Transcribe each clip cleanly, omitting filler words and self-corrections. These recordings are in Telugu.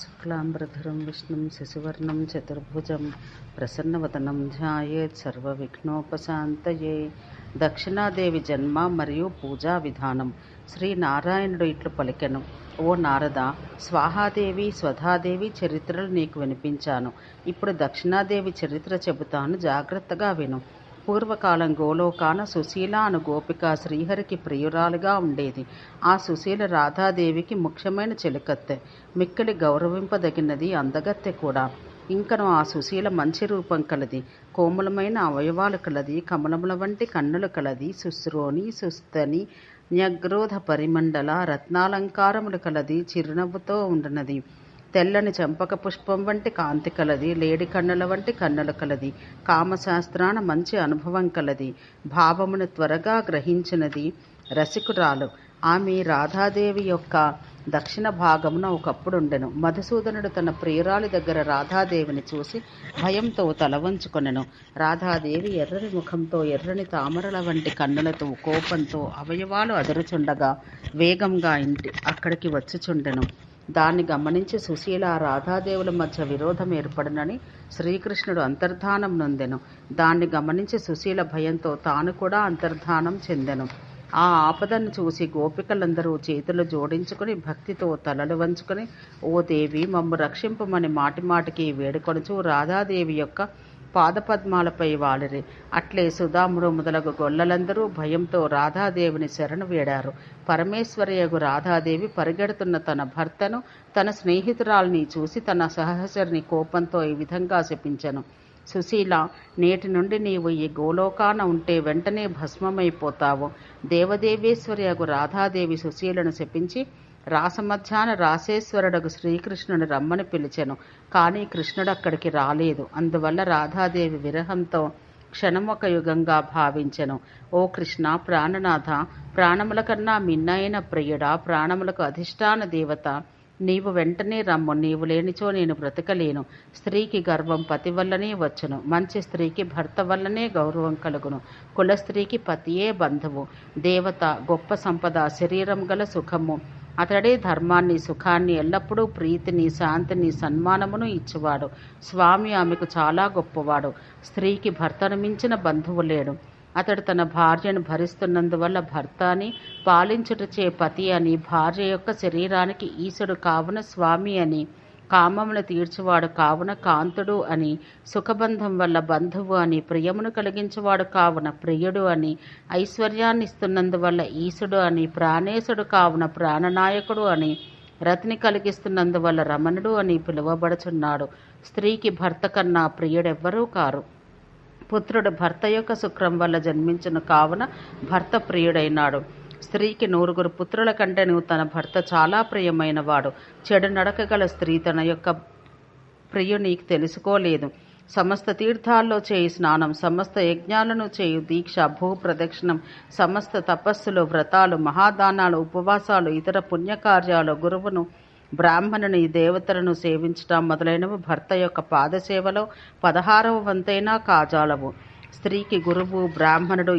శుక్లాంబరధరం విష్ణుం శశివర్ణం చతుర్భుజం ప్రసన్నవదనం ధ్యాయేత్ సర్వవిఘ్నోపశాంతయే. దక్షిణాదేవి జన్మ మరియు పూజా విధానం. శ్రీనారాయణుడు ఇట్లు పలికెను: ఓ నారద, స్వాహాదేవి స్వధాదేవి చరిత్రలు నీకు వినిపించాను. ఇప్పుడు దక్షిణాదేవి చరిత్ర చెబుతాను, జాగ్రత్తగా విను. పూర్వకాలం గోలోకాన సుశీల అను గోపిక శ్రీహరికి ప్రియురాలుగా ఉండేది. ఆ సుశీల రాధాదేవికి ముఖ్యమైన చెలికత్తె, మిక్కిలి గౌరవింపదగినది, అందగత్తె కూడా. ఇంకను ఆ సుశీల మంచి రూపం కలది, కోమలమైన అవయవాలు కలది, కమలముల వంటి కన్నులు కలది, శుశ్రోని సుస్తని న్యగ్రోధ పరిమండల రత్నాలంకారములు కలది, చిరునవ్వుతో ఉండునది. తెల్లని చంపక పుష్పం వంటి కాంతి కలది, లేడి కన్నుల వంటి కన్నులు కలది, కామశాస్త్రాన మంచి అనుభవం కలది, భావమును త్వరగా గ్రహించినది, రసికురాలు. ఆమె రాధాదేవి యొక్క దక్షిణ భాగమున ఒకప్పుడుండెను. మధుసూదనుడు తన ప్రియురాలి దగ్గర రాధాదేవిని చూసి భయంతో తల వంచుకొనెను. రాధాదేవి ఎర్రని ముఖంతో, ఎర్రని తామరల వంటి కన్నులతో, కోపంతో అవయవాలు అదరుచుండగా వేగంగా అక్కడికి వచ్చుచుండెను. దాన్ని గమనించి సుశీల రాధాదేవుల మధ్య విరోధం ఏర్పడనని శ్రీకృష్ణుడు అంతర్ధానం నొందెను. దాన్ని గమనించి సుశీల భయంతో తాను కూడా అంతర్ధానం చెందెను. ఆ ఆపదను చూసి గోపికలందరూ చేతులు జోడించుకుని భక్తితో తలలు వంచుకొని, ఓ దేవి, మమ్ము రక్షింపమని మాటిమాటికి వేడుకొనుచు రాధాదేవి యొక్క పాదపద్మాలపై వాలిరి. అట్లే సుధాముడు మొదలగు గొల్లలందరూ భయంతో రాధాదేవిని శరణు వేడారు. పరమేశ్వరియగు రాధాదేవి పరిగెడుతున్న తన భర్తను, తన స్నేహితురాల్ని చూసి తన సహచరిని కోపంతో ఈ విధంగా శపించెను: సుశీల, నేటి నుండి నీవు ఈ గోలోకాన ఉంటే వెంటనే భస్మమైపోతావు. దేవదేవేశ్వరియగు రాధాదేవి సుశీలను శపించి రాసమధ్యాన రాసేశ్వరుడగు శ్రీకృష్ణుని రమ్మని పిలిచెను. కానీ కృష్ణుడు అక్కడికి రాలేదు. అందువల్ల రాధాదేవి విరహంతో క్షణమొక యుగంగా భావించెను. ఓ కృష్ణ, ప్రాణనాథ, ప్రాణముల కన్నా మిన్నైన ప్రియుడా, ప్రాణములకు అధిష్టాన దేవత, నీవు వెంటనే రమ్ము. నీవు లేనిచో నేను బ్రతకలేను. స్త్రీకి గర్వం పతి వల్లనే వచ్చును. మంచి స్త్రీకి భర్త వల్లనే గౌరవం కలుగును. కుల స్త్రీకి పతియే బంధువు. దేవత, గొప్ప సంపద, శరీరం గల సుఖము, అతడే ధర్మాన్ని, సుఖాన్ని, ఎల్లప్పుడూ ప్రీతిని, శాంతిని, సన్మానమును ఇచ్చువాడు. స్వామి ఆమెకు చాలా గొప్పవాడు. స్త్రీకి భర్తను మించిన బంధువు లేడు. అతడు తన భార్యను భరిస్తున్నందువల్ల భర్త అని, పాలించుటచే పతి అని, భార్య యొక్క శరీరానికి ఈశుడు కావున స్వామి అని, కామమును తీర్చువాడు కావున కాంతుడు అని, సుఖబంధం వల్ల బంధువు అని, ప్రియమును కలిగించువాడు కావున ప్రియుడు అని, ఐశ్వర్యాన్ని ఇస్తున్నందువల్ల ఈశుడు అని, ప్రాణేశుడు కావున ప్రాణనాయకుడు అని, రతిని కలిగిస్తున్నందువల్ల రమణుడు అని పిలువబడుచున్నాడు. స్త్రీకి భర్త కన్నా ప్రియుడెవ్వరూ కారు. పుత్రుడు భర్త యొక్క శుక్రం వల్ల జన్మించును కావున భర్త ప్రియుడైనాడు. స్త్రీకి 9 పుత్రుల కంటే తన భర్త చాలా ప్రియమైనవాడు. చెడు నడక గల స్త్రీ తన యొక్క ప్రియుని తెలుసుకోలేదు. సమస్త తీర్థాల్లో చేయు స్నానం, సమస్త యజ్ఞాలను చేయు దీక్ష, భూప్రదక్షిణం, సమస్త తపస్సులు, వ్రతాలు, మహాదానాలు, ఉపవాసాలు, ఇతర పుణ్యకార్యాలు, గురువును, బ్రాహ్మణుని, దేవతలను సేవించటం మొదలైనవి భర్త యొక్క పాదసేవలో 16వ వంతైనా కాజాలవు. స్త్రీకి గురువు, బ్రాహ్మణుడు,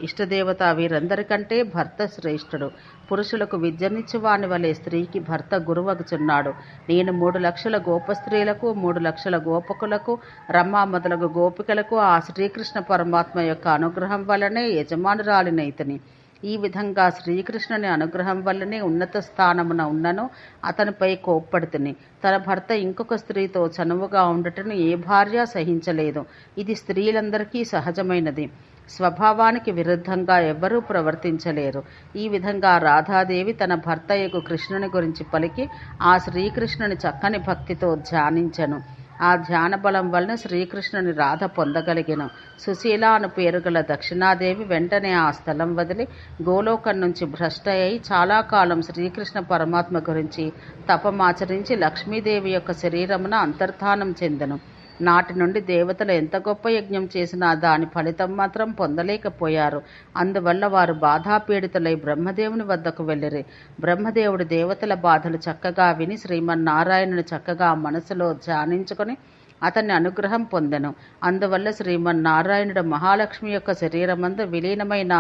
ఇష్టదేవత వీరందరికంటే భర్త శ్రేష్ఠుడు. పురుషులకు విద్యనిచ్చు వాని వలె స్త్రీకి భర్త గురువగుచున్నాడు. నేను 3 లక్షల గోపస్త్రీలకు, 3 లక్షల గోపకులకు, రమ్మ మొదలగు గోపికలకు ఆ శ్రీకృష్ణ పరమాత్మ యొక్క అనుగ్రహం వల్లనే యజమానురాలినైతిని. ఈ విధంగా శ్రీకృష్ణుని అనుగ్రహం వల్లనే ఉన్నత స్థానమున ఉన్నను అతనిపై కోప్పడుతుని. తన భర్త ఇంకొక స్త్రీతో చనువుగా ఉండటను ఏ భార్య సహించలేదు. ఇది స్త్రీలందరికీ సహజమైనది. స్వభావానికి విరుద్ధంగా ఎవ్వరూ ప్రవర్తించలేరు. ఈ విధంగా రాధాదేవి తన భర్తయగు కృష్ణుని గురించి పలికి ఆ శ్రీకృష్ణుని చక్కని భక్తితో ధ్యానించెను. ఆ ధ్యాన బలం వలన శ్రీకృష్ణుని రాధ పొందగలిగెను. సుశీల అను పేరు గల దక్షిణాదేవి వెంటనే ఆ స్థలం వదిలి గోలోకం నుంచి భ్రష్ట అయి చాలా కాలం శ్రీకృష్ణ పరమాత్మ గురించి తపమాచరించి లక్ష్మీదేవి యొక్క శరీరమున అంతర్ధానం చెందెను. నాటి నుండి దేవతలు ఎంత గొప్ప యజ్ఞం చేసినా దాని ఫలితం మాత్రం పొందలేకపోయారు. అందువల్ల వారు బాధాపీడితులై బ్రహ్మదేవుని వద్దకు వెళ్ళిరి. బ్రహ్మదేవుడు దేవతల బాధలు చక్కగా విని శ్రీమన్నారాయణుని చక్కగా మనసులో ధ్యానించుకొని అతన్ని అనుగ్రహం పొందెను. అందువల్ల శ్రీమన్నారాయణుడు మహాలక్ష్మి యొక్క శరీరమందు విలీనమైన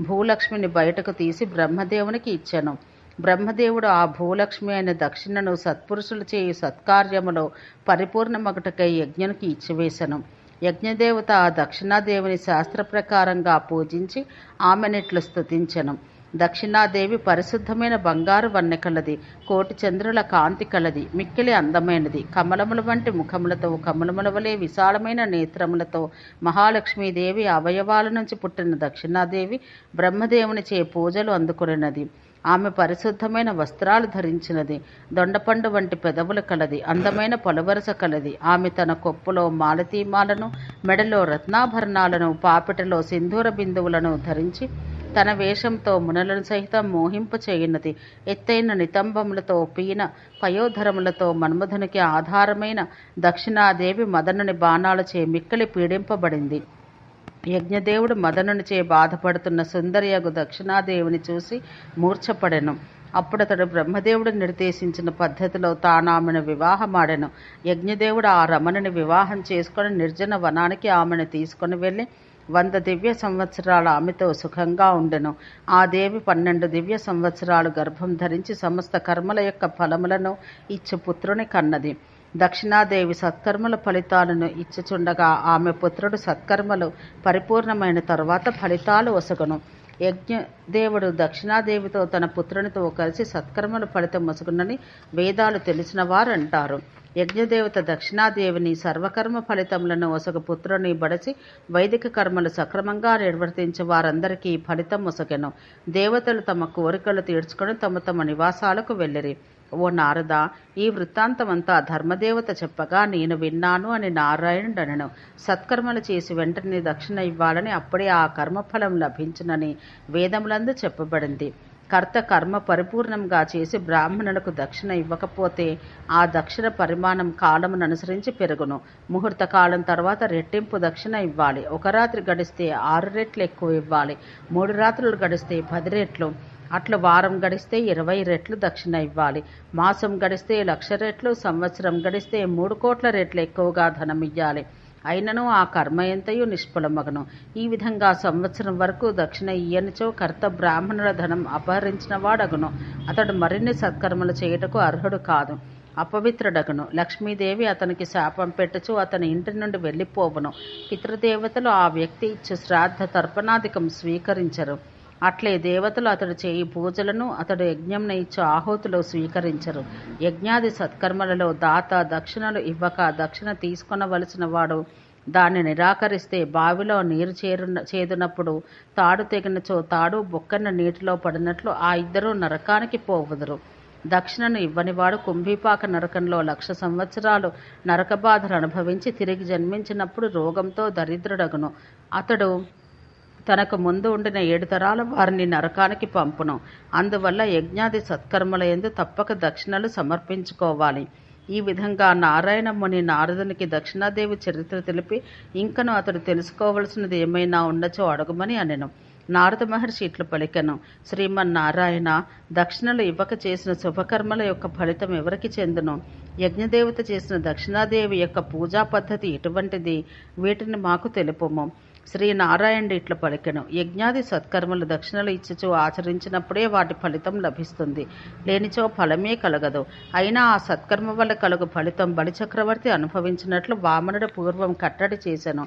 భూలక్ష్మిని బయటకు తీసి బ్రహ్మదేవునికి ఇచ్చెను. బ్రహ్మదేవుడు ఆ భూలక్ష్మి అయిన దక్షిణను సత్పురుషులు చేయు సత్కార్యములో పరిపూర్ణమగుటకై యజ్ఞనికి ఇచ్చివేశను. యజ్ఞదేవత ఆ దక్షిణాదేవిని శాస్త్ర ప్రకారంగా పూజించి ఆమెనిట్లు స్తుతించెను. దక్షిణాదేవి పరిశుద్ధమైన బంగారు వన్నె కలది, కోటి చంద్రుల కాంతి కలది, మిక్కిలి అందమైనది. కమలముల వంటి ముఖములతో, కమలముల వలె విశాలమైన నేత్రములతో మహాలక్ష్మీదేవి అవయవాల నుంచి పుట్టిన దక్షిణాదేవి బ్రహ్మదేవునిచే పూజలు అందుకున్నది. ఆమె పరిశుద్ధమైన వస్త్రాలు ధరించినది, దొండపండు వంటి పెదవులు కలది, అందమైన పలువరస కలది. ఆమె తన కొప్పులో మాలతీమాలను, మెడలో రత్నాభరణాలను, పాపిటలో సింధూర బిందువులను ధరించి తన వేషంతో మునులను సహితం మోహింపచేయున్నది. ఎత్తైన నితంబములతో, పీన పయోధరములతో మన్మధునికి ఆధారమైన దక్షిణాదేవి మదనుని బాణాలచే మిక్కిలి పీడింపబడింది. యజ్ఞదేవుడు మదనునిచే బాధపడుతున్న సుందరియగు దక్షిణాదేవిని చూసి మూర్ఛపడెను. అప్పుడతడు బ్రహ్మదేవుడు నిర్దేశించిన పద్ధతిలో తానామెను వివాహమాడెను. యజ్ఞదేవుడు ఆ రమణిని వివాహం చేసుకొని నిర్జన వనానికి ఆమెను తీసుకొని వెళ్ళి 100 దివ్య సంవత్సరాల ఆమెతో సుఖంగా ఉండెను. ఆ దేవి 12 దివ్య సంవత్సరాలు గర్భం ధరించి సమస్త కర్మల యొక్క ఫలములను ఇచ్చు పుత్రుని కన్నది. దక్షిణాదేవి సత్కర్మల ఫలితాలను ఇచ్చుచుండగా ఆమె పుత్రుడు సత్కర్మలు పరిపూర్ణమైన తరువాత ఫలితాలు ఒసగును. యజ్ఞదేవుడు దక్షిణాదేవితో తన పుత్రునితో కలిసి సత్కర్మల ఫలితం ఒసగునని వేదాలు తెలిసిన వారంటారు. యజ్ఞదేవత దక్షిణాదేవిని సర్వకర్మ ఫలితములను ఒసగ పుత్రుని బడసి వైదిక కర్మలు సక్రమంగా నిర్వర్తించే వారందరికీ ఫలితం ఒసగెను. దేవతలు తమ కోరికలు తీర్చుకొని తమ తమ నివాసాలకు వెళ్ళిరి. ఓ నారద, ఈ వృత్తాంతమంతా ధర్మదేవత చెప్పగా నేను విన్నాను అని నారాయణుడనెను. సత్కర్మలు చేసి వెంటనే దక్షిణ ఇవ్వాలని, అప్పుడే ఆ కర్మఫలం లభించునని వేదములందు చెప్పబడింది. కర్త కర్మ పరిపూర్ణంగా చేసి బ్రాహ్మణులకు దక్షిణ ఇవ్వకపోతే ఆ దక్షిణ పరిమాణం కాలమును అనుసరించి పెరుగును. ముహూర్త కాలం తర్వాత రెట్టింపు దక్షిణ ఇవ్వాలి. ఒక రాత్రి గడిస్తే 6 రెట్లు ఎక్కువ ఇవ్వాలి. 3 రాత్రులు గడిస్తే 10 రెట్లు, అట్లు వారం గడిస్తే 20 రెట్లు దక్షిణ ఇవ్వాలి. మాసం గడిస్తే 1,00,000 రెట్లు, సంవత్సరం గడిస్తే 3 కోట్ల రెట్లు ఎక్కువగా ధనం ఇయ్యాలి. అయినను ఆ కర్మ ఎంతయు నిష్ఫలమగను. ఈ విధంగా సంవత్సరం వరకు దక్షిణ ఇయ్యనిచో కర్త బ్రాహ్మణుల ధనం అపహరించిన వాడగును. అతడు మరిన్ని సత్కర్మలు చేయుటకు అర్హుడు కాదు, అపవిత్రుడగును. లక్ష్మీదేవి అతనికి శాపం పెట్టుచు అతని ఇంటి నుండి వెళ్ళిపోవును. పితృదేవతలు ఆ వ్యక్తి ఇచ్చు శ్రాద్ధ తర్పణాధికం స్వీకరించరు. అట్లే దేవతలు అతడు చేయి పూజలను, అతడు యజ్ఞంన ఇచ్చు ఆహుతులు స్వీకరించరు. యజ్ఞాది సత్కర్మలలో దాత దక్షిణలు ఇవ్వక దక్షిణ తీసుకొనవలసిన వాడు దాన్ని నిరాకరిస్తే బావిలో నీరు చేదునప్పుడు తాడు తెగినచో తాడు బొక్కన నీటిలో పడినట్లు ఆ ఇద్దరు నరకానికి పోవుదురు. దక్షిణను ఇవ్వనివాడు కుంభీపాక నరకంలో 1,00,000 సంవత్సరాలు నరకబాధలు అనుభవించి తిరిగి జన్మించినప్పుడు రోగంతో దరిద్రుడగును. అతడు తనకు ముందు ఉండిన 7 తరాల వారిని నరకానికి పంపును. అందువల్ల యజ్ఞాది సత్కర్మల యందు తప్పక దక్షిణలు సమర్పించుకోవాలి. ఈ విధంగా నారాయణ ముని నారదునికి దక్షిణాదేవి చరిత్ర తెలిపి ఇంకను అతడు తెలుసుకోవలసినది ఏమైనా ఉండచో అడుగుమని అనెను. నారద మహర్షి ఇట్లు పలికెను. శ్రీమన్నారాయణ, దక్షిణలు ఇవ్వక చేసిన శుభకర్మల యొక్క ఫలితం ఎవరికి చెందును? యజ్ఞదేవత చేసిన దక్షిణాదేవి యొక్క పూజా పద్ధతి ఎటువంటిది? వీటిని మాకు తెలుపుము. శ్రీనారాయణుడు ఇట్లా పలికెను. యజ్ఞాది సత్కర్మలు దక్షిణలు ఇచ్చుచూ ఆచరించినప్పుడే వాటి ఫలితం లభిస్తుంది, లేనిచో ఫలమే కలగదు. అయినా ఆ సత్కర్మ వల్ల కలుగు ఫలితం బలిచక్రవర్తి అనుభవించినట్లు వామనుడు పూర్వం కట్టడి చేసెను.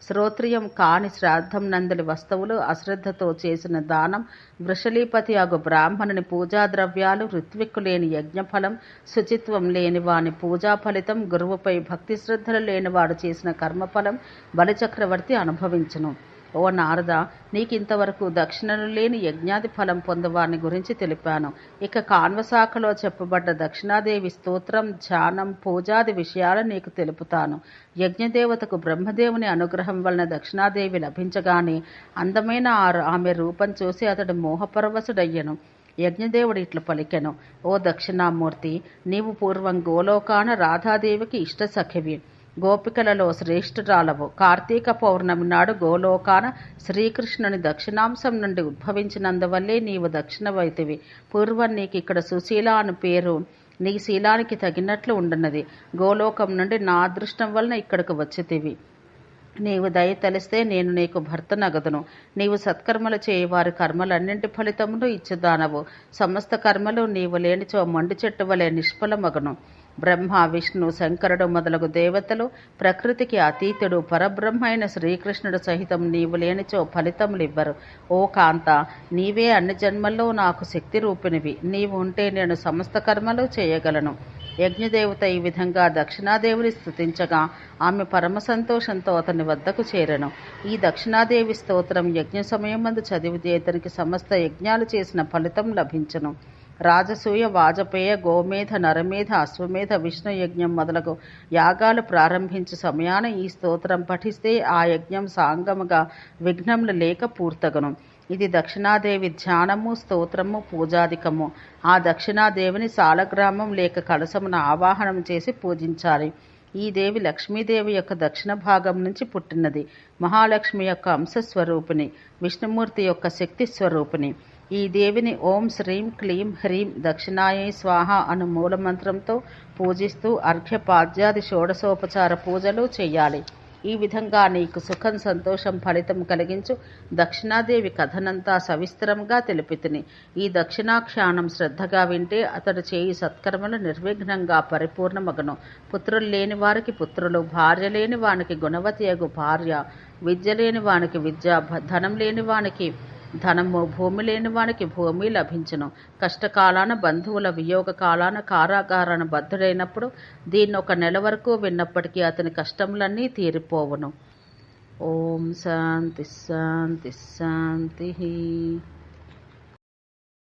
శ్రోత్రియం కాని శ్రాద్ధం నందలి వస్తువులు, అశ్రద్ధతో చేసిన దానం, వృషలీపతి అగు బ్రాహ్మణుని పూజా ద్రవ్యాలు, ఋత్విక్కు లేని యజ్ఞఫలం, శుచిత్వం లేని వాని పూజా ఫలితం, గురువుపై భక్తి శ్రద్ధలు లేనివాడు చేసిన కర్మఫలం బలిచక్రవర్తి అనుభవించును. ఓ నారద, నీకింతవరకు దక్షిణలు లేని యజ్ఞాది ఫలం పొందువాని గురించి తెలిపాను. ఇక కాన్వశాఖలో చెప్పబడ్డ దక్షిణాదేవి స్తోత్రం, ధ్యానం, పూజాది విషయాలు నీకు తెలుపుతాను. యజ్ఞదేవతకు బ్రహ్మదేవుని అనుగ్రహం వలన దక్షిణాదేవి లభించగానే అందమైన ఆమె రూపం చూసి అతడు మోహపరవశుడయ్యను. యజ్ఞదేవుడు ఇట్లు పలికెను. ఓ దక్షిణామూర్తి, నీవు పూర్వం గోలోకాన రాధాదేవికి ఇష్ట సఖివి, గోపికలలో శ్రేష్ఠురాలవు. కార్తీక పౌర్ణమి నాడు గోలోకాన శ్రీకృష్ణుని దక్షిణాంశం నుండి ఉద్భవించినందువల్లే నీవు దక్షిణవైతివి. పూర్వం నీకు ఇక్కడ సుశీల అని పేరు నీ శీలానికి తగినట్లు ఉండున్నది. గోలోకం నుండి నా అదృష్టం వలన ఇక్కడికి వచ్చితివి. నీవు దయ తలిస్తే నేను నీకు భర్తనగదును. నీవు సత్కర్మలు చేయి వారి కర్మలన్నింటి ఫలితమును ఇచ్చుదానవు. సమస్త కర్మలు నీవు లేనిచో మండు చెట్టు వలె నిష్ఫలమగును. బ్రహ్మ, విష్ణు, శంకరుడు మొదలగు దేవతలు, ప్రకృతికి అతీతుడు పరబ్రహ్మ అయిన శ్రీకృష్ణుడు సహితం నీవు లేనిచో ఫలితములివ్వరు. ఓ కాంత, నీవే అన్ని జన్మల్లో నాకు శక్తి రూపిణివి. నీవు ఉంటే నేను సమస్త కర్మలు చేయగలను. యజ్ఞదేవత ఈ విధంగా దక్షిణాదేవిని స్తుతించగా ఆమె పరమ సంతోషంతో అతని వద్దకు చేరెను. ఈ దక్షిణాదేవి స్తోత్రం యజ్ఞ సమయమందు చదివితే అతనికి సమస్త యజ్ఞాలు చేసిన ఫలితం లభించును. రాజసూయ, వాజపేయ, గోమేధ, నరమేధ, అశ్వమేధ, విష్ణు యజ్ఞం మొదలగు యాగాలు ప్రారంభించే సమయాన ఈ స్తోత్రం పఠిస్తే ఆ యజ్ఞం సాంగముగా విఘ్నములు లేక పూర్తగను. ఇది దక్షిణాదేవి ధ్యానము, స్తోత్రము, పూజాధికము. ఆ దక్షిణాదేవిని సాలగ్రామం లేక కలశమును ఆవాహనం చేసి పూజించాలి. ఈ దేవి లక్ష్మీదేవి యొక్క దక్షిణ భాగం నుంచి పుట్టినది. మహాలక్ష్మి యొక్క అంశస్వరూపిణి, విష్ణుమూర్తి యొక్క శక్తి స్వరూపిణి. ఈ దేవిని ఓం శ్రీం క్లీం హ్రీం దక్షిణాయై స్వాహ అను మూలమంత్రంతో పూజిస్తూ అర్ఘ్యపాద్యాది షోడశోపచార పూజలు చెయ్యాలి. ఈ విధంగా నీకు సుఖం, సంతోషం, ఫలితం కలిగించు దక్షిణాదేవి కథనంతా సవిస్తరంగా తెలిపితిని. ఈ దక్షిణాఖ్యానం శ్రద్ధగా వింటే అతడు చేయి సత్కర్మలు నిర్విఘ్నంగా పరిపూర్ణమగను. పుత్రులు లేని వారికి పుత్రులు, భార్య లేని వానికి గుణవతి అగు భార్య, విద్య లేని వానికి విద్య, ధనం లేని వానికి ధనము, భూమి లేని వానికి భూమి లభించును. కష్టకాలాన, బంధువుల వియోగ కాలాన కారాగారాన బద్ధుడైనప్పుడు దీన్ని 1 నెల వరకు విన్నప్పటికీ అతని కష్టములన్నీ తీరిపోవును. ఓం శాంతి శాంతి శాంతి.